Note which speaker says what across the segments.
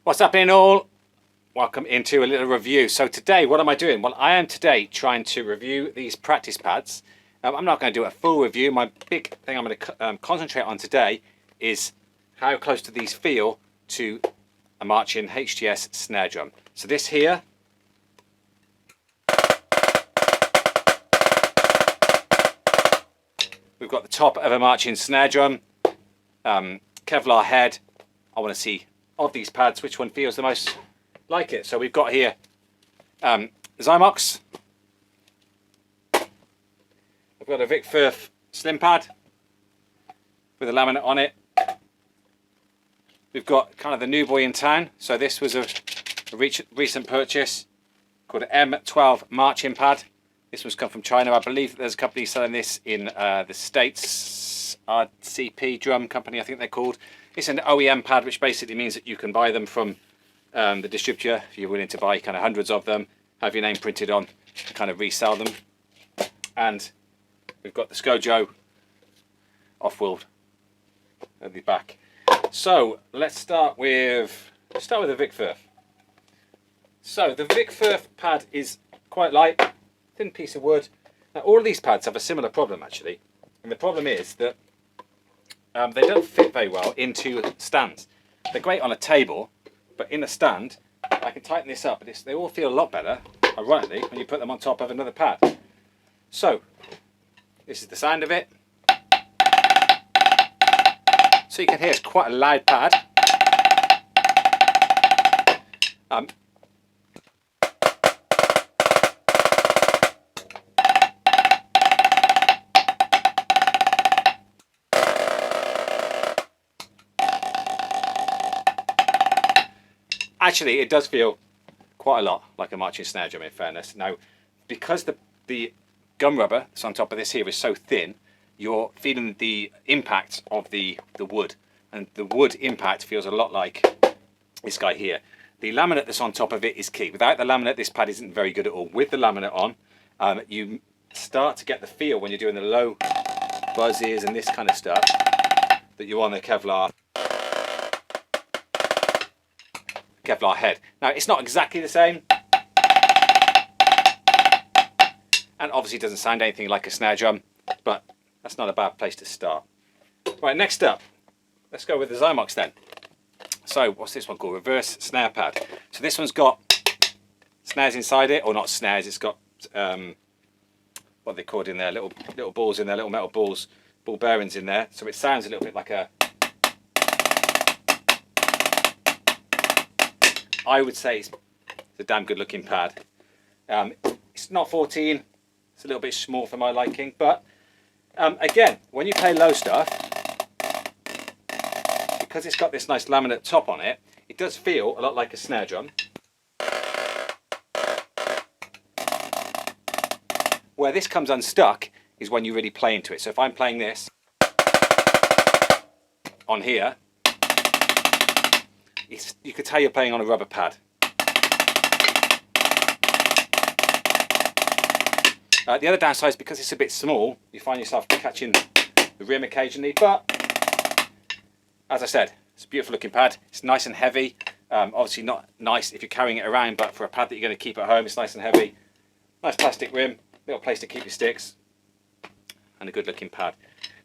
Speaker 1: What's happening all? Welcome into a little review. So today, what am I doing? Well, I am today trying to review these practice pads. I'm not going to do a full review. My big thing I'm going to concentrate on today is how close do these feel to a Marching HTS snare drum. So this here, we've got the top of a Marching snare drum, Kevlar head. I want to see of these pads which one feels the most like it. So we've got here Xymox. I've got a Vic Firth slim pad with a laminate on it. We've got kind of the new boy in town. So this was a recent purchase called an M12 Marching pad. This one's come from China. I believe that there's a company selling this in the States. RCP drum company, I think they're called. It's an OEM pad, which basically means that you can buy them from the distributor if you're willing to buy kind of hundreds of them, have your name printed on, and kind of resell them. And we've got the Scojo Offworld at the back. So let's start with the Vic Firth. So the Vic Firth pad is quite light, thin piece of wood. Now all of these pads have a similar problem actually, and the problem is that they don't fit very well into stands. They're great on a table, but in a stand, I can tighten this up, but they all feel a lot better, ironically, when you put them on top of another pad. So, this is the sound of it. So you can hear it's quite a loud pad. Actually, it does feel quite a lot like a Marching snare drum, in fairness. Now, because the gum rubber that's on top of this here is so thin, you're feeling the impact of the wood. And the wood impact feels a lot like this guy here. The laminate that's on top of it is key. Without the laminate, this pad isn't very good at all. With the laminate on, you start to get the feel when you're doing the low buzzes and this kind of stuff that you're on the Kevlar head. Now it's not exactly the same, and obviously doesn't sound anything like a snare drum, but that's not a bad place to start. Right, next up, let's go with the Xymox then. So what's this one called? Reverse snare pad. So this one's got snares inside it, or not snares, it's got what they called in there, little balls in there, little metal balls, ball bearings in there, so it sounds a little bit like a, I would say it's a damn good looking pad. It's not 14, it's a little bit small for my liking, but again, when you play low stuff, because it's got this nice laminate top on it, it does feel a lot like a snare drum. Where this comes unstuck is when you really play into it. So if I'm playing this on here, you could tell you're playing on a rubber pad. The other downside is because it's a bit small, you find yourself catching the rim occasionally, but as I said, it's a beautiful looking pad. It's nice and heavy. Obviously not nice if you're carrying it around, but for a pad that you're going to keep at home, it's nice and heavy. Nice plastic rim, little place to keep your sticks, and a good looking pad.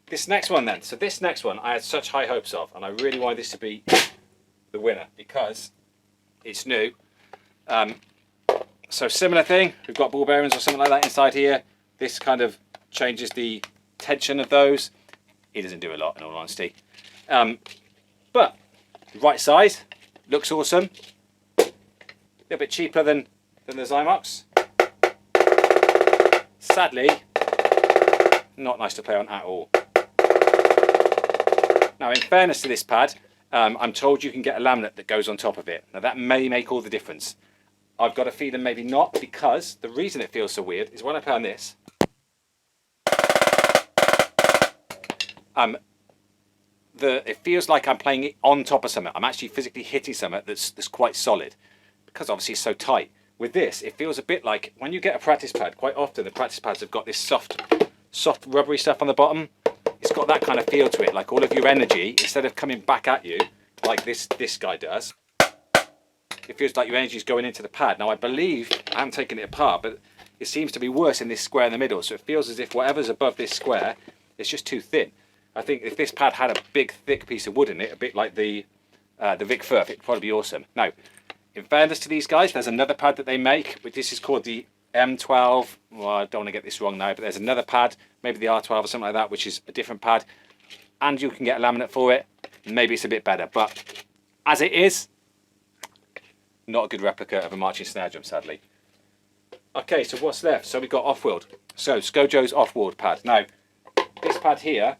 Speaker 1: This next one then, so this next one I had such high hopes of, and I really wanted this to be the winner because it's new. So similar thing, we've got ball bearings or something like that inside here. This kind of changes the tension of those. It doesn't do a lot in all honesty, but right size, looks awesome. A little bit cheaper than the Xymox. Sadly, not nice to play on at all. Now in fairness to this pad, I'm told you can get a laminate that goes on top of it. Now that may make all the difference. I've got a feeling maybe not, because the reason it feels so weird is when I play on this, it feels like I'm playing it on top of something. I'm actually physically hitting something that's quite solid, because obviously it's so tight. With this, it feels a bit like when you get a practice pad, quite often the practice pads have got this soft rubbery stuff on the bottom. It's got that kind of feel to it, like all of your energy, instead of coming back at you like this guy does, it feels like your energy is going into the pad. Now I believe, I haven't taken it apart, but it seems to be worse in this square in the middle. So it feels as if whatever's above this square, it's just too thin. I think if this pad had a big thick piece of wood in it, a bit like the Vic Firth, it'd probably be awesome. Now, in fairness to these guys, there's another pad that they make, which this is called the M12. Well, I don't want to get this wrong now, but there's another pad, maybe the R12 or something like that, which is a different pad, and you can get a laminate for it. Maybe it's a bit better, but as it is, not a good replica of a marching snare drum, sadly. Okay, so what's left? So we've got Offworld. So Scojo's Offworld pad. Now, this pad here,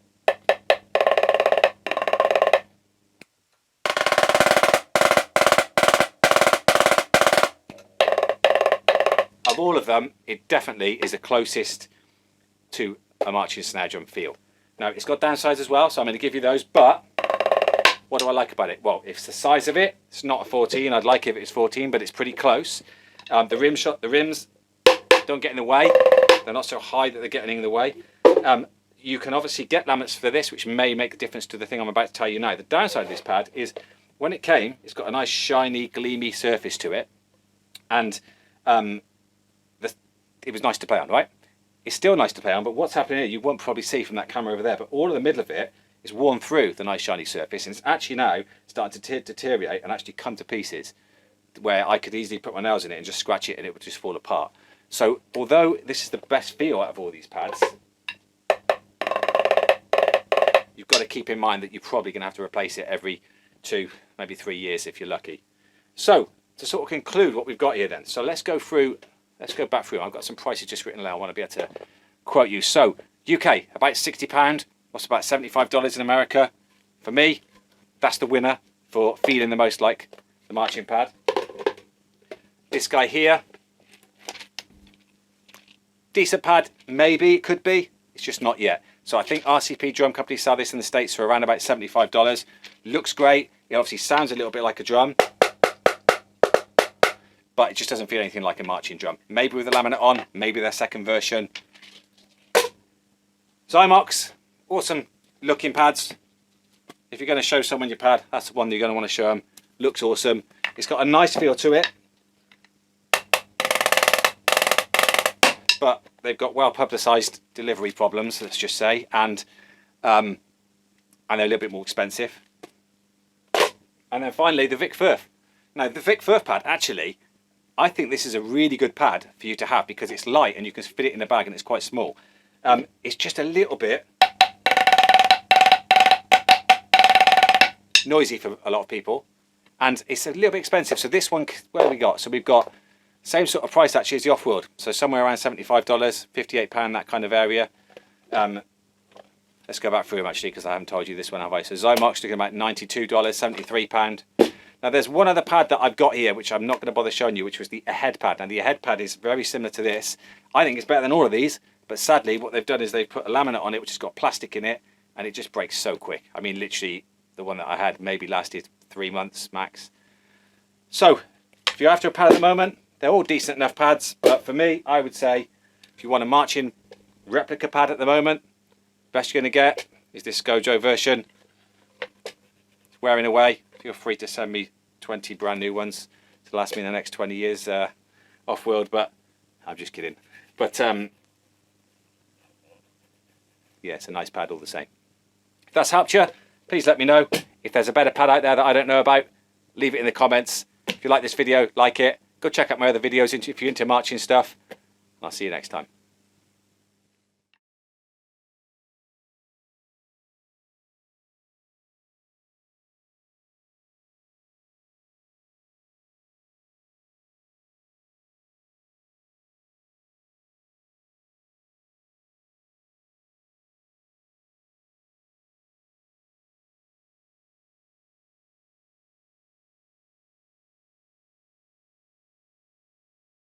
Speaker 1: of all of them, it definitely is the closest to a marching snare drum feel. Now, it's got downsides as well, so I'm going to give you those, but what do I like about it? Well, it's the size of it. It's not a 14. I'd like it if it's 14, but it's pretty close. The rims don't get in the way. They're not so high that they're getting in the way. You can obviously get laminates for this, which may make a difference to the thing I'm about to tell you now. The downside of this pad is when it came, it's got a nice shiny, gleamy surface to it, and it was nice to play on, right? It's still nice to play on, but what's happening here, you won't probably see from that camera over there, but all of the middle of it is worn through the nice shiny surface, and it's actually now starting to deteriorate and actually come to pieces where I could easily put my nails in it and just scratch it and it would just fall apart. So although this is the best feel out of all these pads, you've got to keep in mind that you're probably going to have to replace it every 2, maybe 3 years if you're lucky. So to sort of conclude what we've got here then, so let's go back through. I've got some prices just written down I want to be able to quote you. So UK, about £60, what's about $75 in America. For me, that's the winner for feeling the most like the marching pad. This guy here, decent pad, maybe it could be, it's just not yet. So I think RCP drum company sell this in the States for around about $75. Looks great, it obviously sounds a little bit like a drum, but it just doesn't feel anything like a marching drum. Maybe with the laminate on, maybe their second version. Xymox, awesome looking pads. If you're going to show someone your pad, that's the one you're going to want to show them. Looks awesome. It's got a nice feel to it, but they've got well publicised delivery problems, let's just say, and they're a little bit more expensive. And then finally, the Vic Firth. Now, the Vic Firth pad, actually, I think this is a really good pad for you to have because it's light and you can fit it in a bag and it's quite small. It's just a little bit noisy for a lot of people, and it's a little bit expensive. So this one, what have we got? So we've got same sort of price actually as the Offworld, so somewhere around $75, £58, that kind of area. Let's go back through them actually because I haven't told you this one, have I? So Xymox looking about $92, £73. Now there's one other pad that I've got here which I'm not going to bother showing you, which was the Ahead pad. Now the Ahead pad is very similar to this. I think it's better than all of these, but sadly what they've done is they've put a laminate on it which has got plastic in it, and it just breaks so quick. I mean, literally the one that I had maybe lasted 3 months max. So if you're after a pad at the moment, they're all decent enough pads, but for me, I would say if you want a marching replica pad at the moment, best you're going to get is this Scojo version. It's wearing away. Feel free to send me 20 brand new ones to last me the next 20 years off-world, but I'm just kidding. But yeah, it's a nice pad all the same. If that's helped you, please let me know. If there's a better pad out there that I don't know about, leave it in the comments. If you like this video, like it. Go check out my other videos if you're into marching stuff. I'll see you next time.